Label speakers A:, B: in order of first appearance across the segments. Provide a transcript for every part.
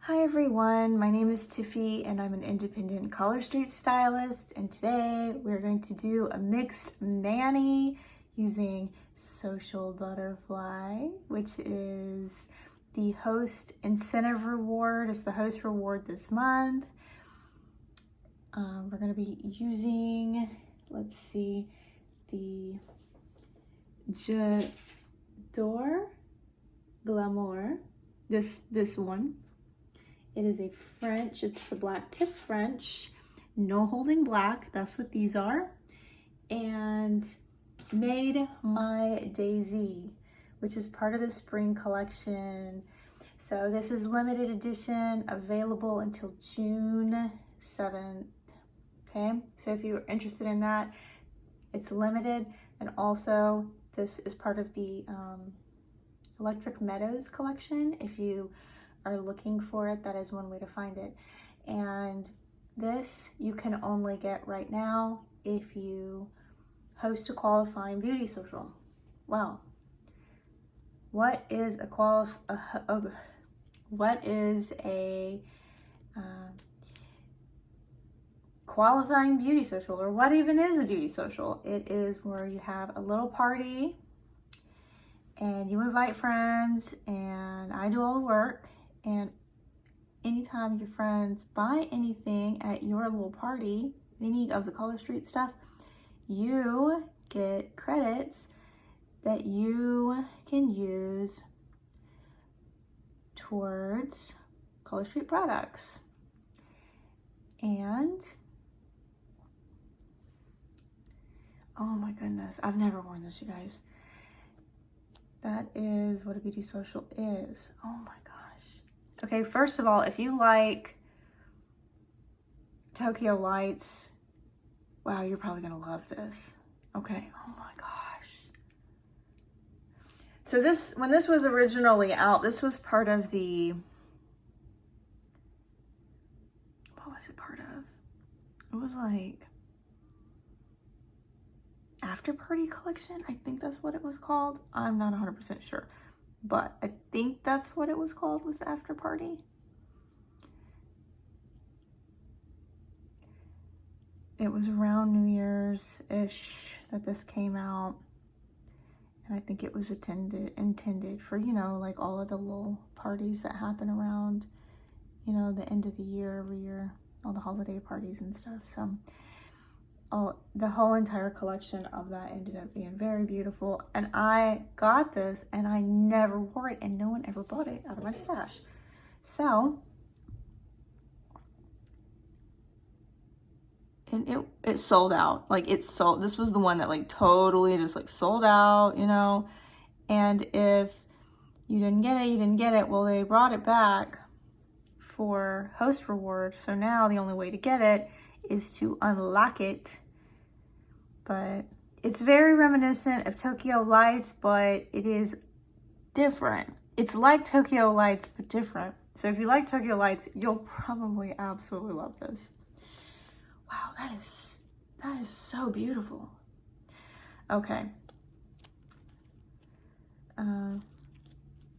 A: Hi everyone, my name is Tiffy and I'm an independent Collar Street stylist, and today we're going to do a mixed mani using Social Butterfly, which is the host incentive reward. It's the host reward this month. We're going to be using, let's see, the J'adore Glamour, this one. It is a French, it's the black tip French, no holding black, that's what these are. And Made My Daisy, which is part of the spring collection. So this is limited edition, available until June 7th, okay? So if you're interested in that, it's limited. And also this is part of the Electric Meadows collection. If you are looking for it, that is one way to find it. And this you can only get right now if you host a qualifying beauty social. Wow, what is a qualifying beauty social, or what even is a beauty social? It is where you have a little party and you invite friends and I do all the work. And anytime your friends buy anything at your little party, any of the Collar Street stuff, you get credits that you can use towards Collar Street products. And oh my goodness, I've never worn this, you guys. That is what a beauty social is. Oh my gosh. Okay, first of all, if you like Tokyo Lights, wow, you're probably gonna love this. Okay, oh my gosh. So this, when this was originally out, this was part of the, what was it part of? It was like After Party collection, I think that's what it was called. I'm not 100% sure, but I think that's what it was called, was the After Party. It was around New Year's-ish that this came out. And I think it was intended for, you know, like all of the little parties that happen around, you know, the end of the year, every year, all the holiday parties and stuff. So the whole entire collection of that ended up being very beautiful. And I got this and I never wore it, and no one ever bought it out of my stash. So, and it sold out. Like it sold, this was the one that like totally just like sold out, you know. And if you didn't get it, you didn't get it. Well, they brought it back for host reward. So now the only way to get it is to unlock it. But it's very reminiscent of Tokyo Lights, but it is different. It's like Tokyo Lights, but different. So if you like Tokyo Lights, you'll probably absolutely love this. Wow, that is so beautiful. Okay.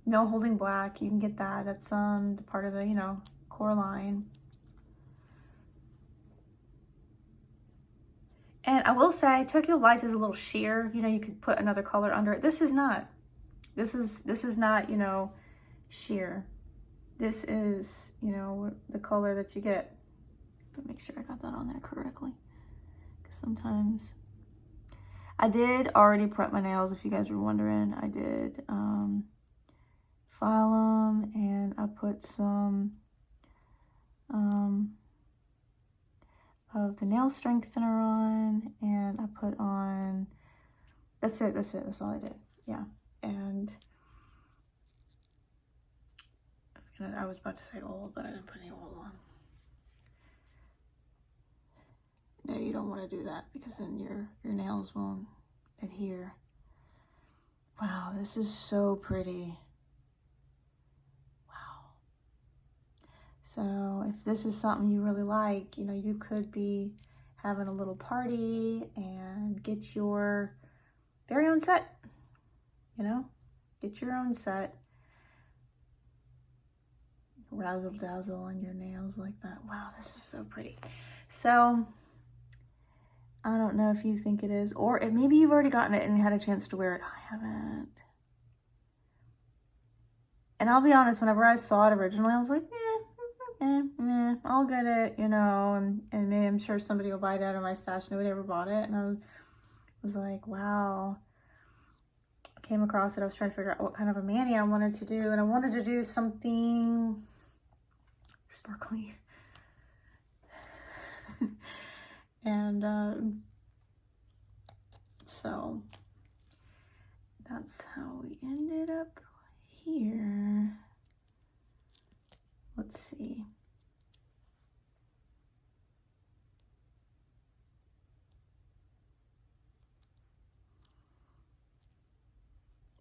A: No holding black, you can get that. That's the part of the, you know, core line. And I will say, Tokyo Lights is a little sheer. You know, you could put another color under it. This is not. This is not, you know, sheer. This is, you know, the color that you get. But make sure I got that on there correctly. Because sometimes I did already prep my nails, if you guys were wondering. I did file them, and I put some of the nail strengthener on, and I put on, that's all I did. Yeah. And I was about to say oil, but I didn't put any oil on. No, you don't want to do that, because then your nails won't adhere. Wow, this is so pretty. Wow. So if this is something you really like, you know, you could be having a little party and get your very own set, you know, get your own set razzle dazzle on your nails like that. Wow, this is so pretty. So I don't know if you think it is, or maybe you've already gotten it and had a chance to wear it. I haven't. And I'll be honest, whenever I saw it originally, I was like, I'll get it, you know, and maybe I'm sure somebody will buy it out of my stash. Nobody ever bought it. And I was like, wow. I came across it. I was trying to figure out what kind of a mani I wanted to do. And I wanted to do something sparkly. And so that's how we ended up here. Let's see.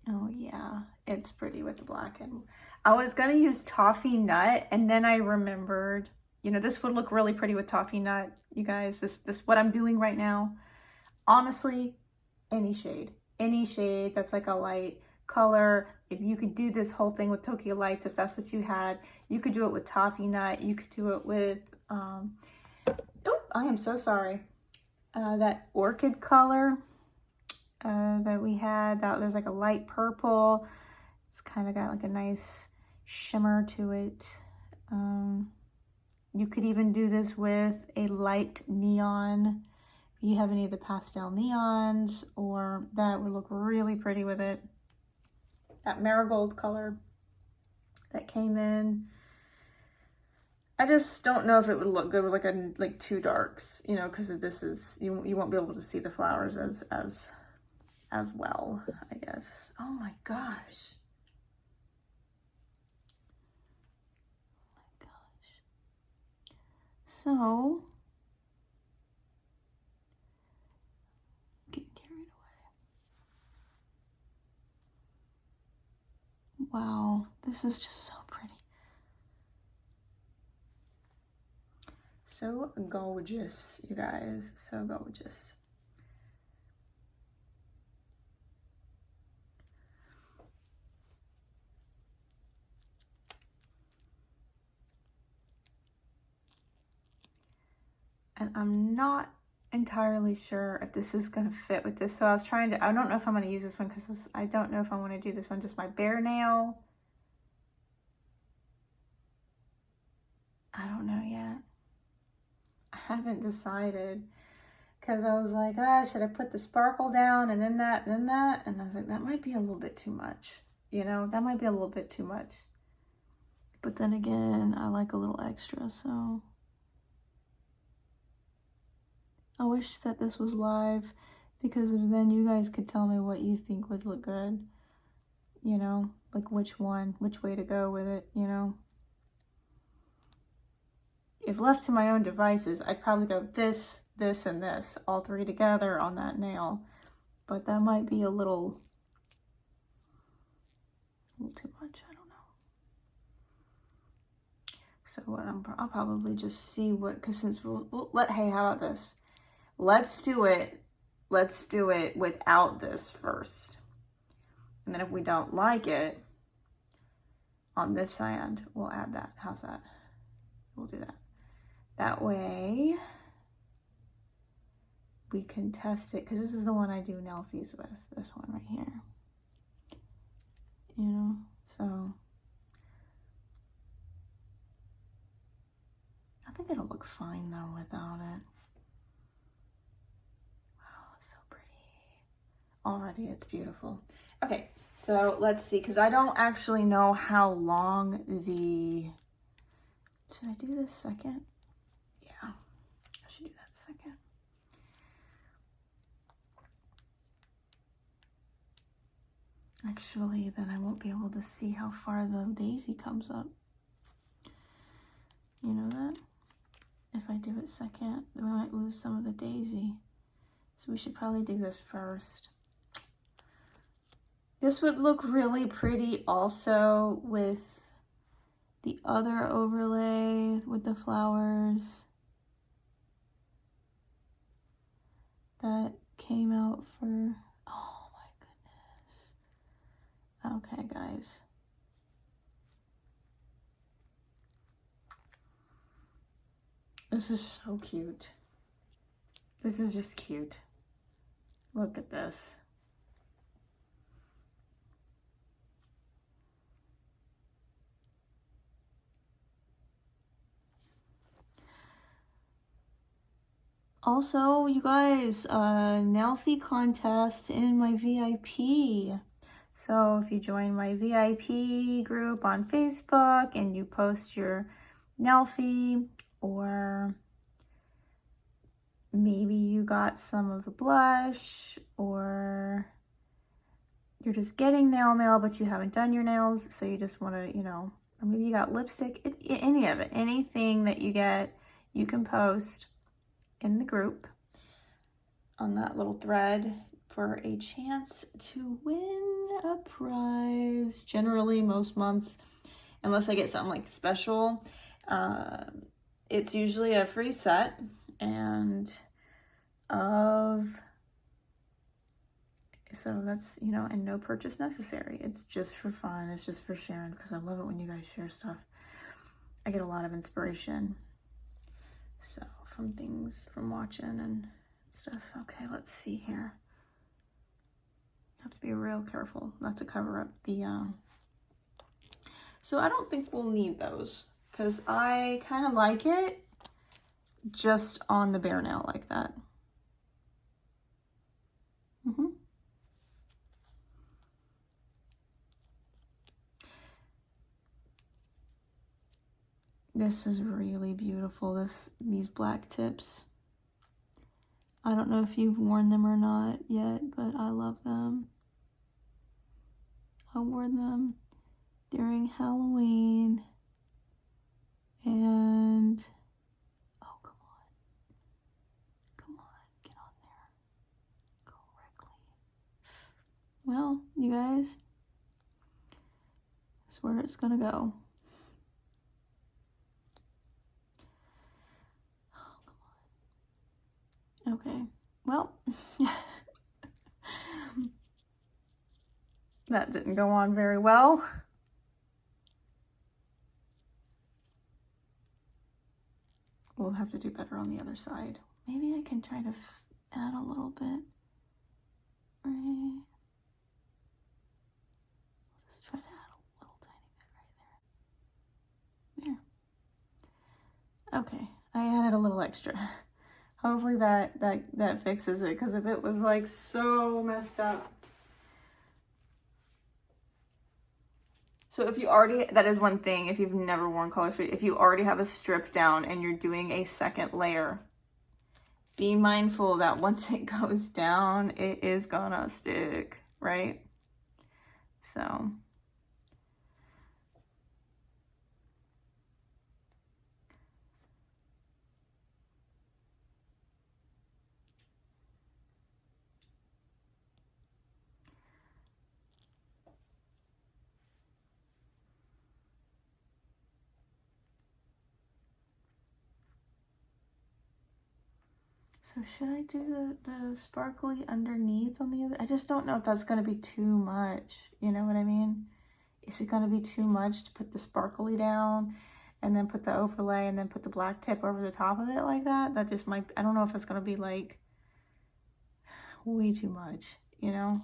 A: Oh yeah, it's pretty with the black. And I was gonna use toffee nut, and then I remembered, you know, this would look really pretty with toffee nut, you guys. This what I'm doing right now. Honestly, any shade that's like a light color. If you could do this whole thing with Tokyo Lights, if that's what you had, you could do it with toffee nut. You could do it with oh, I am so sorry, that orchid color that we had. That there's like a light purple. It's kind of got like a nice shimmer to it. You could even do this with a light neon. If you have any of the pastel neons, or that would look really pretty with it. That marigold color that came in. I just don't know if it would look good with like two darks, you know, because this is, you won't be able to see the flowers as well, I guess. Oh my gosh. So, getting carried away. Wow, this is just so pretty. So gorgeous, you guys, so gorgeous. And I'm not entirely sure if this is going to fit with this. So I was trying to, I don't know if I'm going to use this one because I don't know if I want to do this on just my bare nail. I don't know yet. I haven't decided because I was like, should I put the sparkle down and then that and then that? And I was like, that might be a little bit too much. You know, that might be a little bit too much. But then again, I like a little extra, so. I wish that this was live, because then you guys could tell me what you think would look good. You know, like which way to go with it, you know. If left to my own devices, I'd probably go this, this, and this, all three together on that nail. But that might be a little too much, I don't know. So what I'll probably just see what, because since hey, how about this? Let's do it without this first. And then if we don't like it, on this end, we'll add that. How's that? We'll do that. That way, we can test it, because this is the one I do Nelfies with, this one right here. You know, so. I think it'll look fine though without it. Already it's beautiful. Okay, so let's see, because I don't actually know how long the, should I do this second? Yeah, I should do that second. Actually, then I won't be able to see how far the daisy comes up. You know that? If I do it second, then we might lose some of the daisy. So we should probably do this first. This would look really pretty also with the other overlay with the flowers that came out for, oh my goodness. Okay, guys. This is so cute. This is just cute. Look at this. Also, you guys, nail fee contest in my VIP. So if you join my VIP group on Facebook and you post your nail fee, or maybe you got some of the blush, or you're just getting nail mail but you haven't done your nails, so you just want to, you know, or maybe you got lipstick, any of it, anything that you get, you can post in the group on that little thread for a chance to win a prize. Generally, most months, unless I get something like special, it's usually a free set and so that's, you know, and no purchase necessary. It's just for fun. It's just for sharing, because I love it when you guys share stuff. I get a lot of inspiration. So from things, from watching and stuff. Okay, let's see here. Have to be real careful not to cover up the, so I don't think we'll need those, because I kind of like it just on the bare nail like that. This is really beautiful, these black tips. I don't know if you've worn them or not yet, but I love them. I wore them during Halloween, and oh, come on, get on there, correctly. Well, you guys, that's where it's gonna go. Oh, come on. Okay, well, that didn't go on very well. We'll have to do better on the other side. Maybe I can try to add a little bit. Right. Just try to add a little tiny bit right there. There. Okay, I added a little extra. Hopefully that fixes it, because if it was like so messed up. So if you already, that is one thing, if you've never worn Color Street, if you already have a strip down and you're doing a second layer, be mindful that once it goes down, it is gonna stick, right? So. So should I do the sparkly underneath on the other? I just don't know if that's going to be too much. You know what I mean? Is it going to be too much to put the sparkly down and then put the overlay and then put the black tip over the top of it like that? That just might, I don't know if it's going to be like way too much, you know?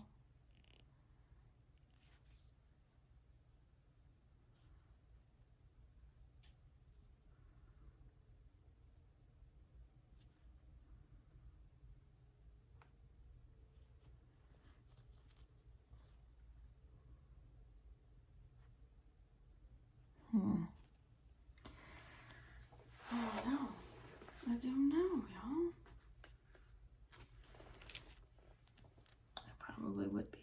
A: Oh no, I don't know, y'all. I probably would be.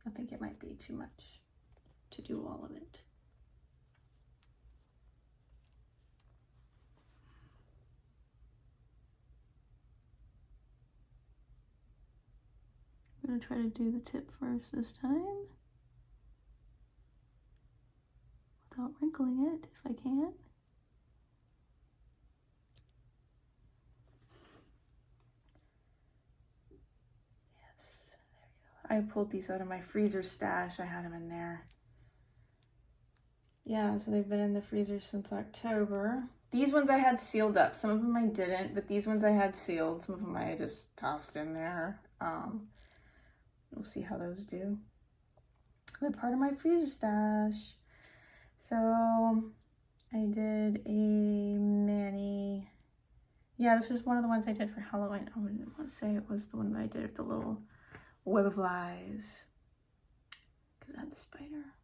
A: I think it might be too much to do all of it. I'm gonna try to do the tip first this time, without wrinkling it if I can. Yes, there you go. I pulled these out of my freezer stash. I had them in there. Yeah, so they've been in the freezer since October. These ones I had sealed up. Some of them I didn't, but these ones I had sealed. Some of them I just tossed in there. We'll see how those do. They're part of my freezer stash. So I did a mani. Yeah, this is one of the ones I did for Halloween. I wouldn't want to say it was the one that I did with the little web of lies, because I had the spider.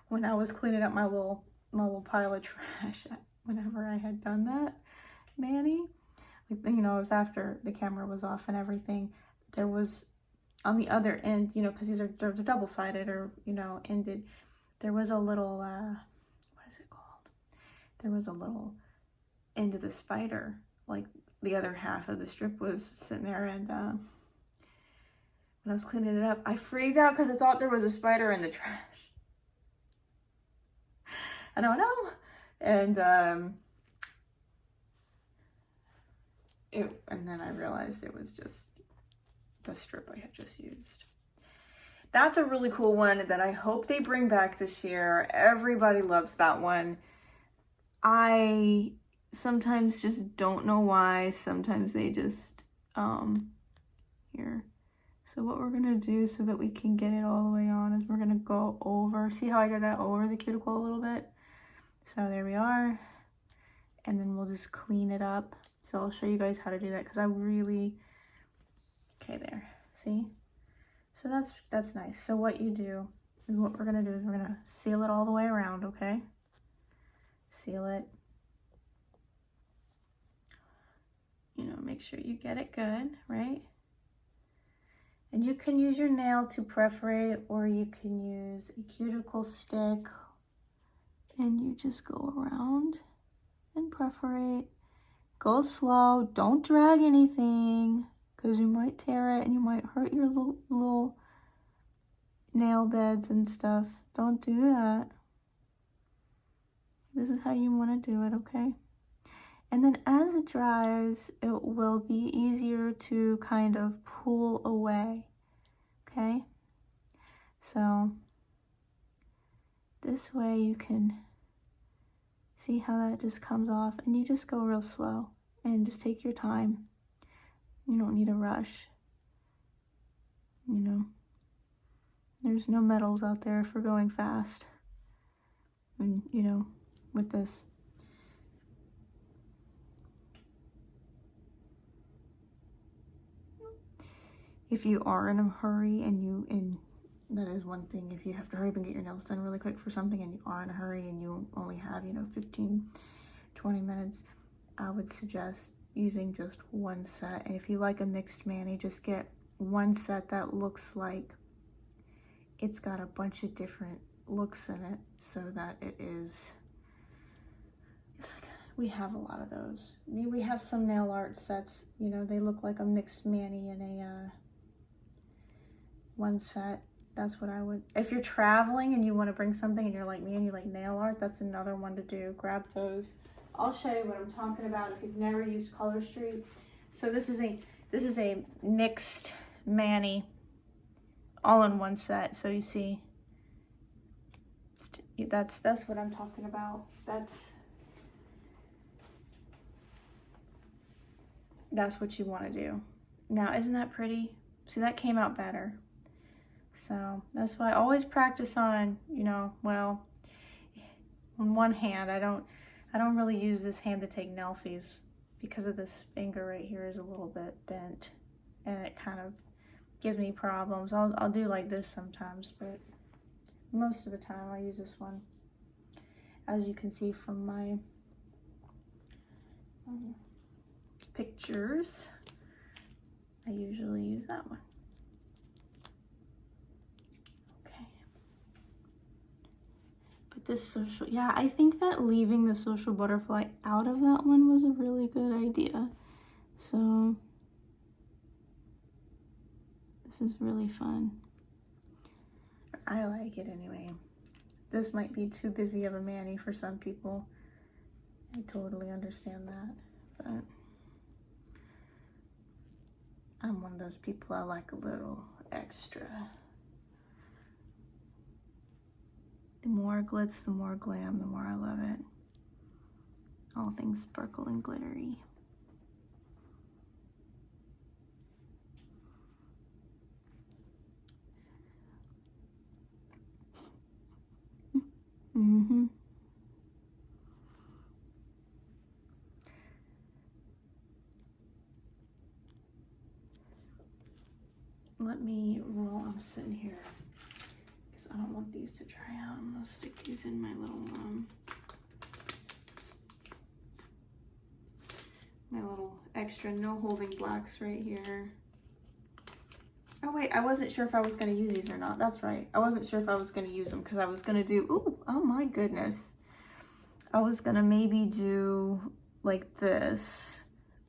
A: When I was cleaning up my little pile of trash, whenever I had done that mani, like, you know, it was after the camera was off and everything, there was on the other end, you know, because they're double-sided or, you know, ended, there was a little, what is it called? There was a little end of the spider, like the other half of the strip was sitting there, and when I was cleaning it up, I freaked out because I thought there was a spider in the trash. I don't know. And and then I realized it was just the strip I had just used. That's a really cool one that I hope they bring back this year. Everybody loves that one. I sometimes just don't know why. Sometimes they just, here. So what we're gonna do so that we can get it all the way on is we're gonna go over, see how I did that over the cuticle a little bit? So there we are. And then we'll just clean it up. So I'll show you guys how to do that because I really, okay, there, see? So that's nice. So what you do is what we're gonna do is we're gonna seal it all the way around, okay? Seal it. You know, make sure you get it good, right? And you can use your nail to perforate, or you can use a cuticle stick and you just go around and perforate. Go slow, don't drag anything because you might tear it and you might hurt your little nail beds and stuff. Don't do that. This is how you want to do it, okay? And then as it dries, it will be easier to kind of pull away, okay? So this way you can see how that just comes off, and you just go real slow and just take your time. You don't need a rush. You know, there's no medals out there for going fast. And, you know, with this. If you are in a hurry and that is one thing, if you have to hurry up and get your nails done really quick for something and you are in a hurry and you only have, you know, 15, 20 minutes, I would suggest using just one set. And if you like a mixed mani, just get one set that looks like it's got a bunch of different looks in it, so that it is, it's like, we have a lot of those. We have some nail art sets, you know, they look like a mixed mani in a one set. That's what I would, if you're traveling and you want to bring something and you're like me and you like nail art, that's another one to do. Grab those. I'll show you what I'm talking about if you've never used Color Street. So this is a mixed mani all in one set. So you see, that's what I'm talking about. That's what you want to do. Now, isn't that pretty? See, that came out better. So that's why I always practice on, you know, well, on one hand, I don't really use this hand to take selfies because of this finger right here is a little bit bent and it kind of gives me problems. I'll do like this sometimes, but most of the time I use this one. As you can see from my pictures, I usually use that one. Okay. But this social, yeah, I think that leaving the social butterfly out of that one was a really good idea. So this is really fun. I like it anyway. This might be too busy of a mani for some people. I totally understand that, but I'm one of those people, I like a little extra. The more glitz, the more glam, the more I love it. All things sparkle and glittery. Mm-hmm. Let me roll, I'm sitting here because I don't want these to dry out. I'm gonna stick these in my little extra no holding blacks right here. Oh wait, I wasn't sure if I was gonna use these or not. That's right. I wasn't sure if I was gonna use them because I was gonna do, ooh, oh my goodness. I was gonna maybe do like this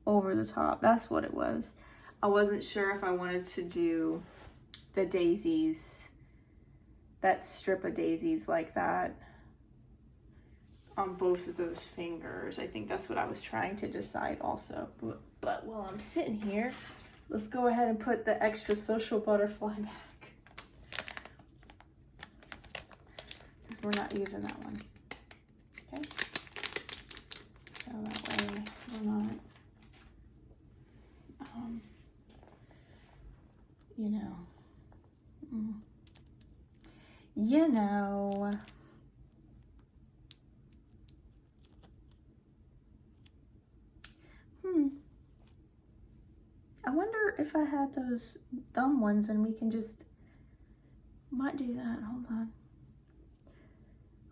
A: over the top. That's what it was. I wasn't sure if I wanted to do the daisies, that strip of daisies like that on both of those fingers. I think that's what I was trying to decide also. But while I'm sitting here, let's go ahead and put the extra social butterfly back. Because we're not using that one. Okay? So that way we're not, you know. You know. I wonder if I had those thumb ones and we can just, might do that. Hold on.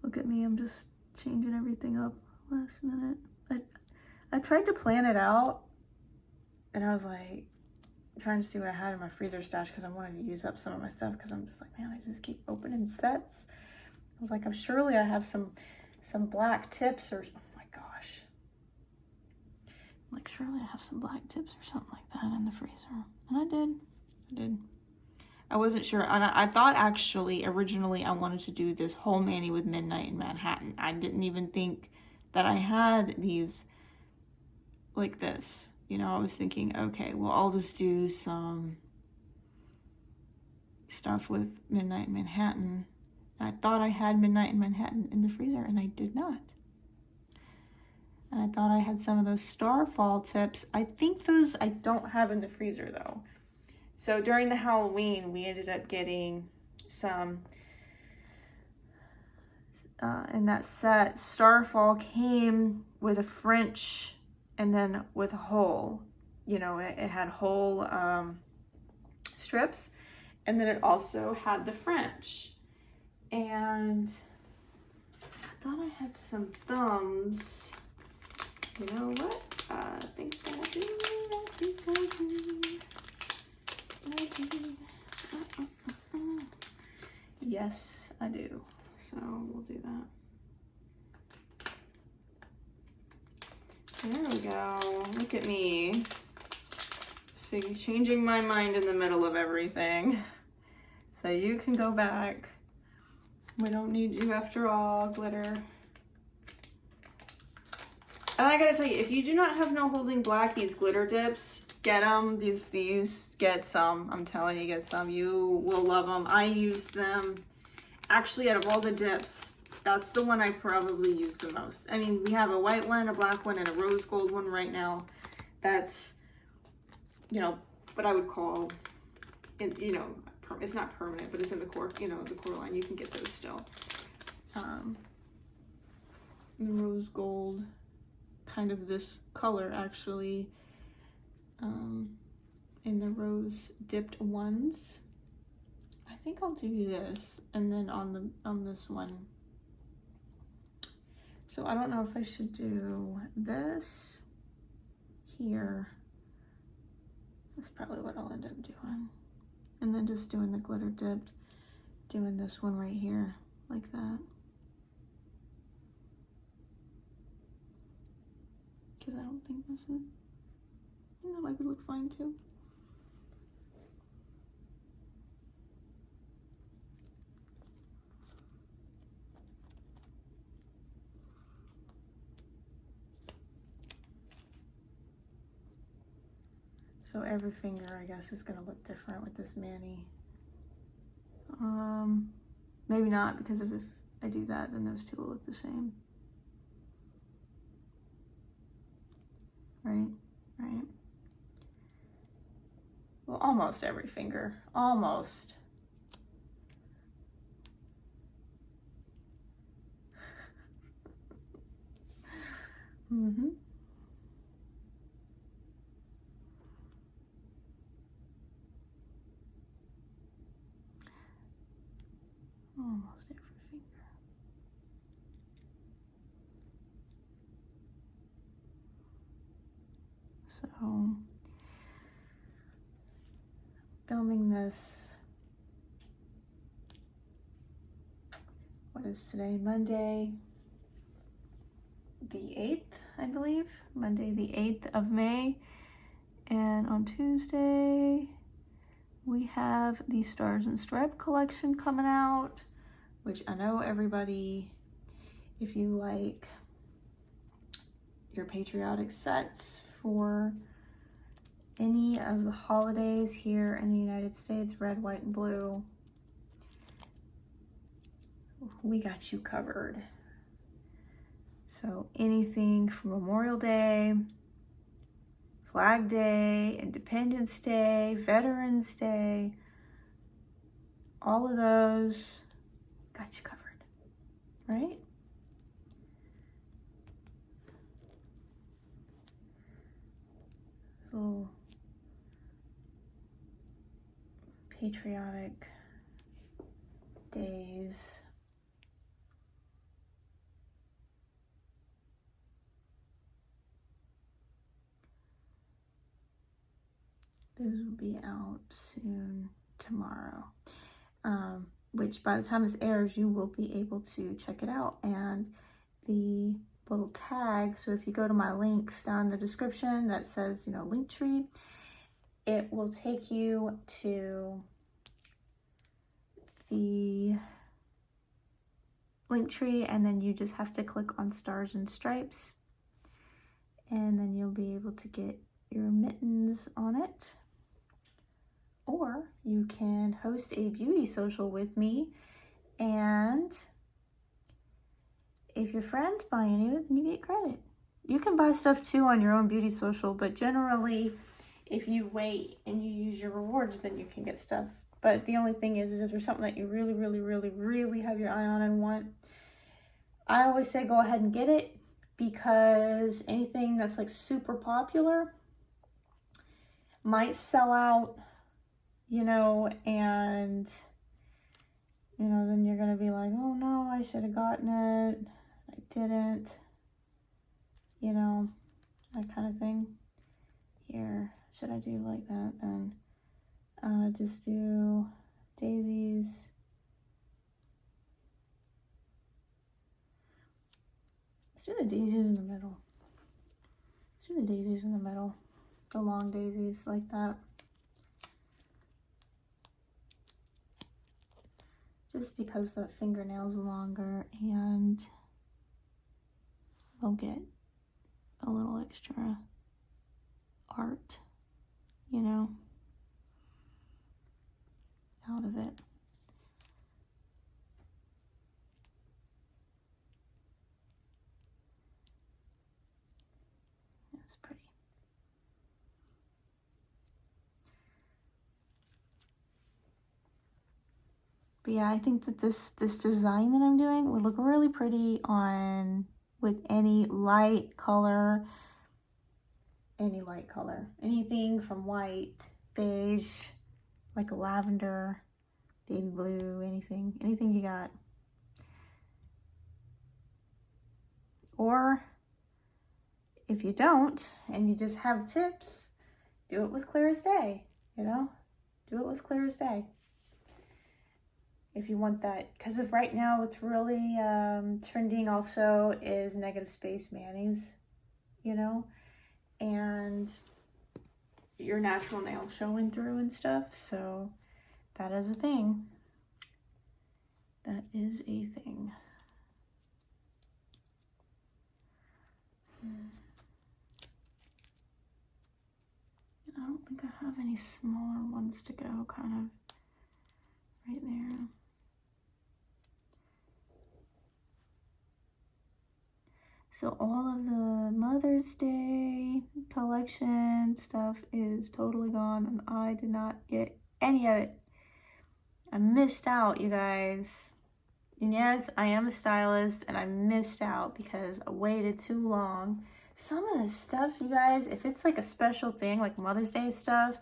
A: Look at me, I'm just changing everything up last minute. I tried to plan it out and I was like trying to see what I had in my freezer stash because I wanted to use up some of my stuff because I'm just like, man, I just keep opening sets. I was like, I'm surely I have some black tips or, oh my gosh. Like, surely I have some black tips or something like that in the freezer. And I did. I wasn't sure. And I thought actually, originally, I wanted to do this whole mani with Midnight in Manhattan. I didn't even think that I had these like this. You know, I was thinking, okay, well, I'll just do some stuff with Midnight in Manhattan. I thought I had Midnight in Manhattan in the freezer, and I did not. And I thought I had some of those Starfall tips. I think those I don't have in the freezer, though. So during the Halloween, we ended up getting some, in that set, Starfall came with a French and then with a hole. You know, it had whole strips, and then it also had the French. And I thought I had some thumbs. You know what? I think I do. Yes, I do. So we'll do that. There we go. Look at me. Changing my mind in the middle of everything. So you can go back. We don't need you after all, glitter. And I gotta tell you, if you do not have no holding black, these glitter dips, get them. These, get some. I'm telling you, get some. You will love them. I use them. Actually, out of all the dips, that's the one I probably use the most. I mean, we have a white one, a black one, and a rose gold one right now. That's, you know, what I would call, you know, it's not permanent, but it's in the core, you know, the core line. You can get those still. The rose gold, kind of this color actually, in the rose dipped ones. I think I'll do this, and then on this one. So I don't know if I should do this here. That's probably what I'll end up doing. And then just doing the glitter dipped, doing this one right here, like that. Because I don't think this is, you know, that could look fine too. So every finger, I guess, is gonna look different with this mani. Maybe not, because if I do that, then those two will look the same. Right, right. Well, almost every finger, almost. Mm-hmm. Almost every finger. So, filming this, what is today? Monday the 8th, I believe. Monday the 8th of May. And on Tuesday, we have the Stars and Stripe collection coming out, which I know everybody, if you like your patriotic sets for any of the holidays here in the United States, red, white, and blue, we got you covered. So anything from Memorial Day, Flag Day, Independence Day, Veterans Day, all of those got you covered, right? This little patriotic days. Those will be out soon tomorrow, which by the time this airs, you will be able to check it out. And the little tag, so if you go to my links down in the description that says, you know, Linktree, it will take you to the Linktree, and then you just have to click on Stars and Stripes, and then you'll be able to get your mittens on it. Or you can host a beauty social with me, and if your friends buy any of it, then you get credit. You can buy stuff too on your own beauty social, but generally, if you wait and you use your rewards, then you can get stuff. But the only thing is if there's something that you really, really, really, really have your eye on and want, I always say go ahead and get it, because anything that's like super popular might sell out, you know, and, you know, then you're going to be like, oh no, I should have gotten it. I didn't, you know, that kind of thing. Here, should I do like that then? Just do daisies. Let's do the daisies in the middle. Let's do the daisies in the middle. The long daisies like that. Just because the fingernail's longer and we'll get a little extra art, you know, out of it. That's pretty. But yeah, I think that this design that I'm doing would look really pretty on with any light color, anything from white, beige, like a lavender, baby blue, anything you got. Or if you don't and you just have tips, do it with Clear as Day, you know? Do it with Clear as Day. If you want that, because of right now, what's really trending also is negative space manis, you know, and your natural nail showing through and stuff. So that is a thing. That is a thing. I don't think I have any smaller ones to go, kind of right there. So all of the Mother's Day collection stuff is totally gone, and I did not get any of it. I missed out, you guys. And yes, I am a stylist, and I missed out because I waited too long. Some of this stuff, you guys, if it's like a special thing, like Mother's Day stuff,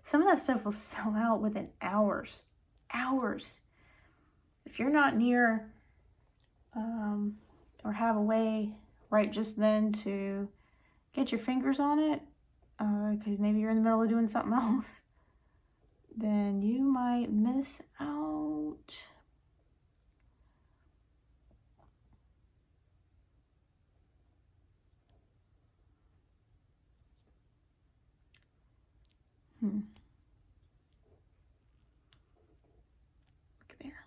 A: some of that stuff will sell out within hours. Hours. If you're not near or have a way right just then to get your fingers on it, because maybe you're in the middle of doing something else, then you might miss out. Look there.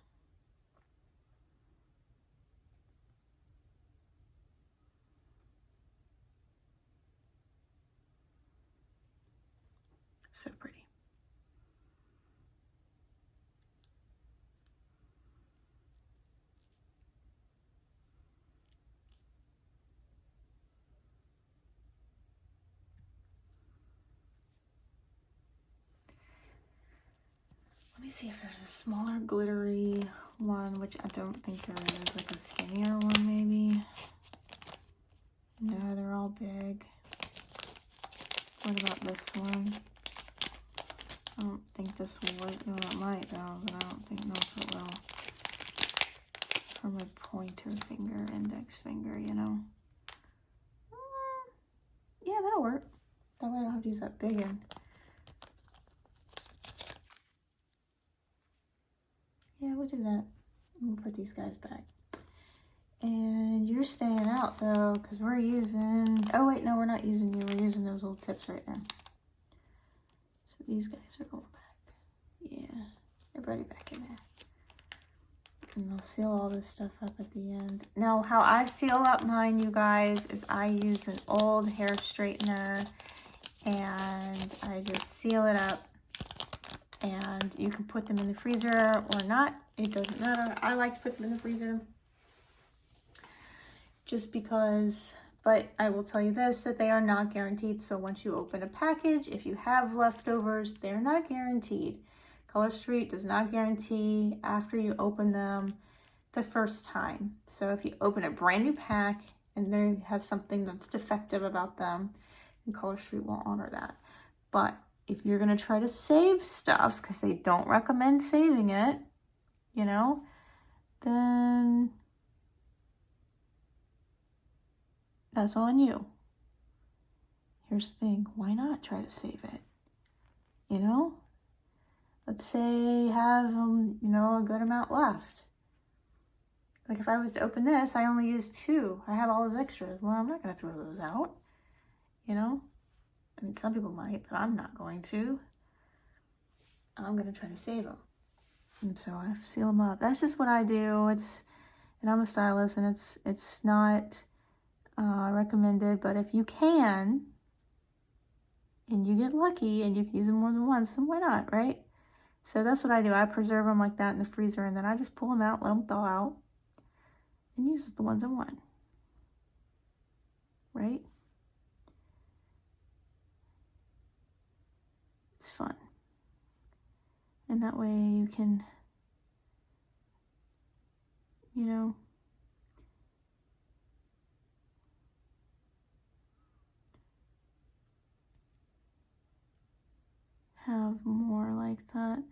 A: So pretty. Let me see if there's a smaller glittery one, which I don't think there is, like a skinnier one maybe. No, they're all big. What about this one? I don't think this will work. No, it might though, but I don't think it will. For my pointer finger, index finger, you know. Yeah, that'll work. That way I don't have to use that big end. Yeah, we'll do that. We'll put these guys back. And you're staying out though, because we're using, oh wait, no, we're not using you. We're using those little tips right there. So these guys are going back. Yeah, everybody back in there. And I'll seal all this stuff up at the end. Now, how I seal up mine, you guys, is I use an old hair straightener and I just seal it up. And you can put them in the freezer or not. It doesn't matter. I like to put them in the freezer just because, but I will tell you this, that they are not guaranteed. So once you open a package, if you have leftovers, they're not guaranteed. Color Street does not guarantee after you open them the first time. So if you open a brand new pack and they have something that's defective about them, then Color Street won't honor that. But if you're going to try to save stuff, because they don't recommend saving it, you know, then that's on you. Here's the thing. Why not try to save it? You know? Let's say you have, you know, a good amount left. Like if I was to open this, I only used 2. I have all those extras. Well, I'm not going to throw those out. You know? I mean, some people might, but I'm not going to. I'm going to try to save them. And so I seal them up. That's just what I do. And I'm a stylist, and it's not recommended. But if you can, and you get lucky, and you can use them more than once, then why not, right? So that's what I do. I preserve them like that in the freezer, and then I just pull them out, let them thaw out, and use the ones I want, right? It's fun. And that way you can, you know, have more like that.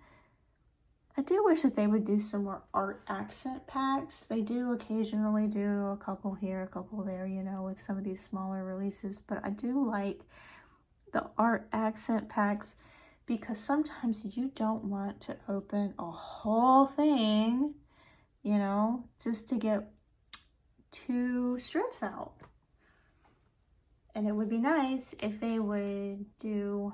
A: I do wish that they would do some more art accent packs. They do occasionally do a couple here, a couple there, you know, with some of these smaller releases. But I do like the art accent packs because sometimes you don't want to open a whole thing, you know, just to get 2 strips out. And it would be nice if they would do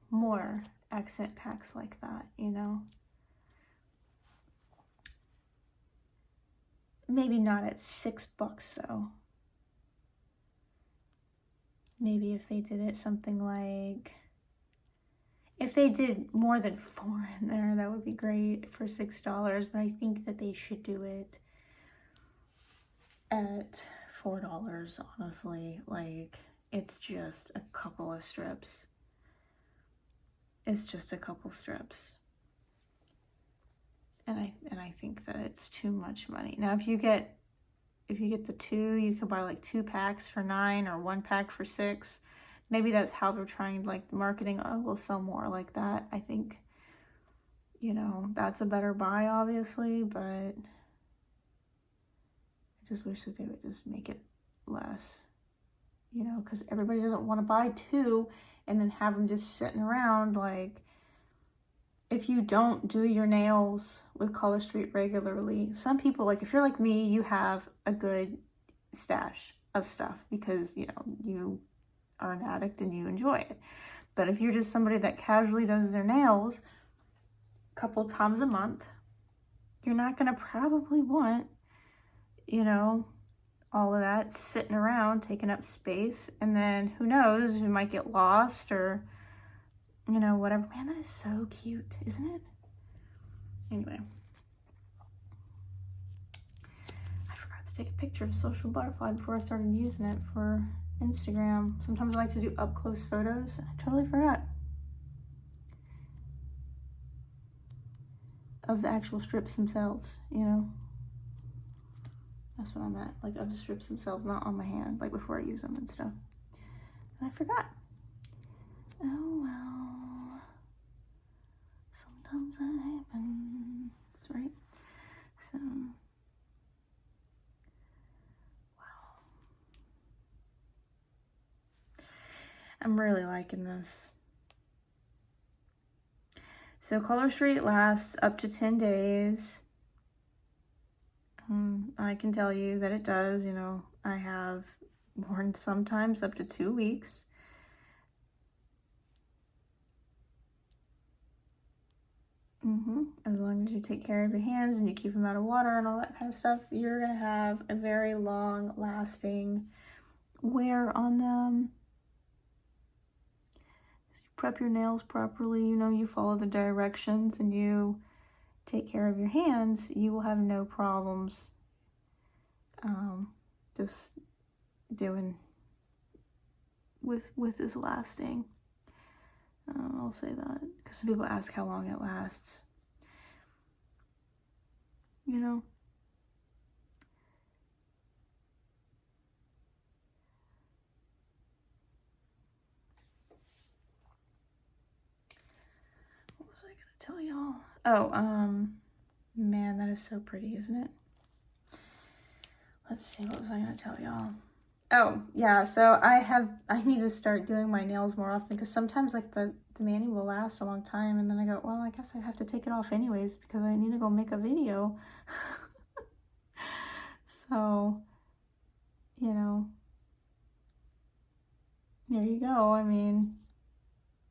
A: more accent packs like that, you know. Maybe not at $6 though. Maybe if they did it something like, if they did more than 4 in there, that would be great for $6. But I think that they should do it at $4, honestly. Like, it's just a couple of strips. It's just a couple strips. And I think that it's too much money. Now, if you get the two, you could buy like 2 packs for $9 or 1 pack for $6. Maybe that's how they're trying, like, marketing. Oh, we'll sell more like that. I think, you know, that's a better buy, obviously, but I just wish that they would just make it less, you know, because everybody doesn't want to buy 2 and then have them just sitting around. Like, if you don't do your nails with Color Street regularly, some people, like, if you're like me, you have a good stash of stuff because, you know, you are an addict and you enjoy it. But if you're just somebody that casually does their nails a couple times a month, you're not going to probably want, you know, all of that sitting around taking up space. And then who knows, you might get lost or, you know, whatever. Man, that is so cute, isn't it? Anyway, I forgot to take a picture of Social Butterfly before I started using it for Instagram. Sometimes I like to do up close photos. I totally forgot. Of the actual strips themselves, you know? That's what I'm at, like, of the strips themselves, not on my hand, like before I use them and stuff. And I forgot. Oh well. Sometimes that happens, right? So, wow. I'm really liking this. So Color Street lasts up to 10 days. I can tell you that it does. You know, I have worn sometimes up to 2 weeks. As long as you take care of your hands and you keep them out of water and all that kind of stuff, you're going to have a very long lasting wear on them. So you prep your nails properly, you know, you follow the directions and you take care of your hands, you will have no problems just doing with this lasting. I'll say that because some people ask how long it lasts. You know, what was I gonna tell y'all? Oh, man, that is so pretty, isn't it? Let's see, what was I gonna tell y'all? Oh, yeah, so I need to start doing my nails more often because sometimes, like, the mani will last a long time and then I go, well, I guess I have to take it off anyways because I need to go make a video. So, you know, there you go. I mean,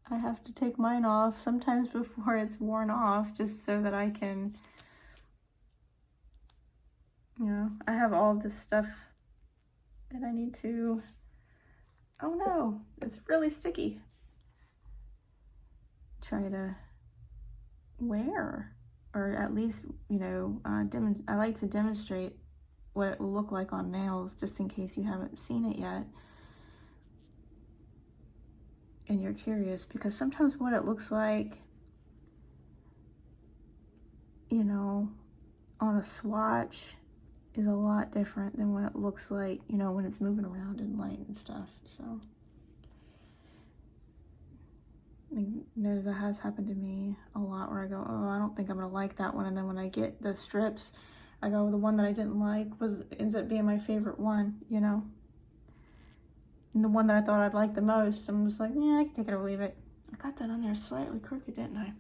A: I have to take mine off sometimes before it's worn off just so that I can, you know, I have all this stuff that I need to, oh no, it's really sticky. Try to wear, or at least, you know, I like to demonstrate what it will look like on nails just in case you haven't seen it yet and you're curious, because sometimes what it looks like, you know, on a swatch is a lot different than what it looks like, you know, when it's moving around in light and stuff. So that has happened to me a lot where I go, oh, I don't think I'm gonna like that one, and then when I get the strips, I go, the one that I didn't like ends up being my favorite one, you know. And the one that I thought I'd like the most, I'm just like, yeah, I can take it or leave it. I got that on there slightly crooked, didn't I?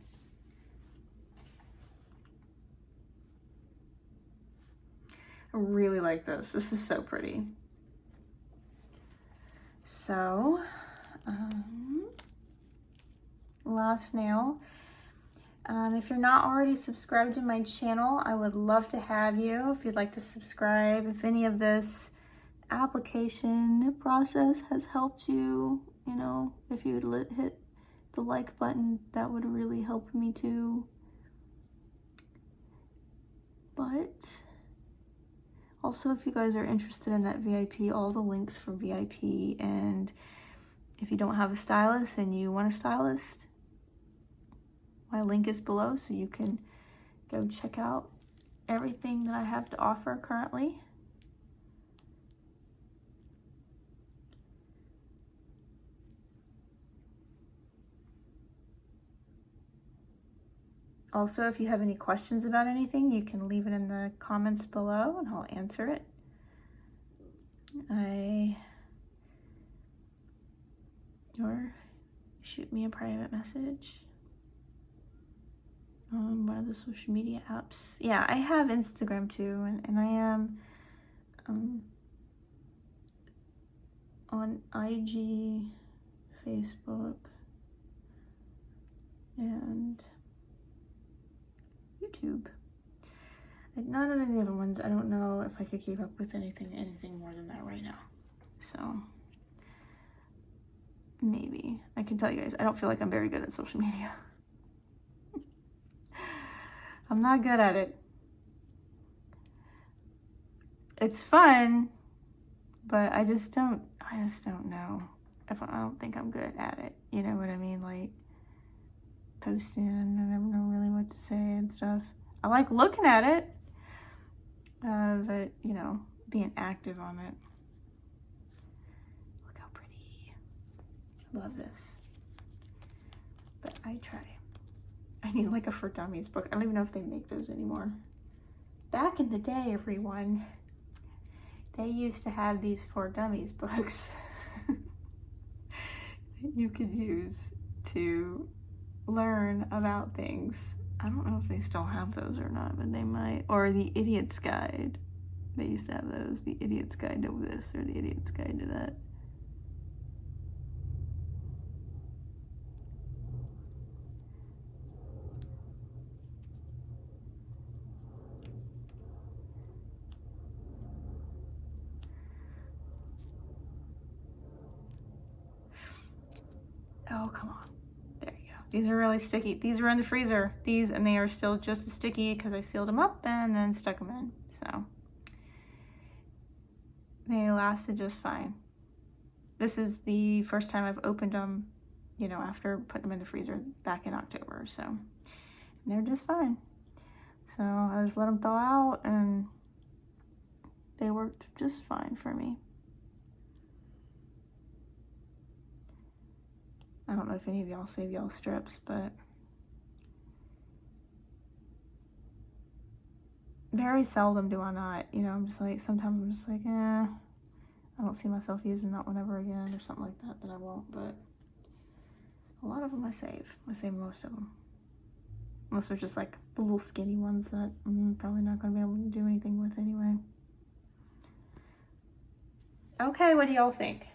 A: I really like this. This is so pretty. So, last nail. If you're not already subscribed to my channel, I would love to have you. If you'd like to subscribe, if any of this application process has helped you, you know, if you would hit the like button, that would really help me too. But Also, if you guys are interested in that VIP, all the links for VIP, and if you don't have a stylist and you want a stylist, my link is below so you can go check out everything that I have to offer currently. Also, if you have any questions about anything, you can leave it in the comments below and I'll answer it. Or shoot me a private message on one of the social media apps. Yeah, I have Instagram too, and I am on IG, Facebook, and YouTube. Not on any other ones. I don't know if I could keep up with anything more than that right now. So maybe I can tell you guys, I don't feel like I'm very good at social media. I'm not good at it. It's fun, but I just don't know if I don't think I'm good at it. You know what I mean? Like posting, I never know really what to say and stuff. I like looking at it, but you know, being active on it. Look how pretty. Love this. But I try. I need like a For Dummies book. I don't even know if they make those anymore. Back in the day, everyone, they used to have these For Dummies books that you could use to learn about things. I don't know if they still have those or not, but they might. Or the Idiot's Guide. They used to have those. The Idiot's Guide to this or the Idiot's Guide to that. Oh, come on. There you go. These are really sticky. These are in the freezer. These, and they are still just as sticky because I sealed them up and then stuck them in. So they lasted just fine. This is the first time I've opened them, you know, after putting them in the freezer back in October. So they're just fine. So I just let them thaw out and they worked just fine for me. I don't know if any of y'all save y'all strips, but very seldom do I not. You know, I'm just like, sometimes I'm just like, I don't see myself using that one ever again or something like that I won't, but a lot of them I save. I save most of them. Unless they're just like the little skinny ones that I'm probably not going to be able to do anything with anyway. Okay, what do y'all think?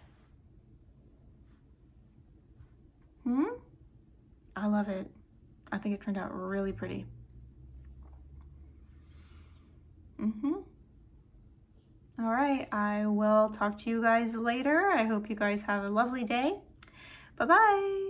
A: I love it. I think it turned out really pretty. All right, I will talk to you guys later. I hope you guys have a lovely day. Bye-bye.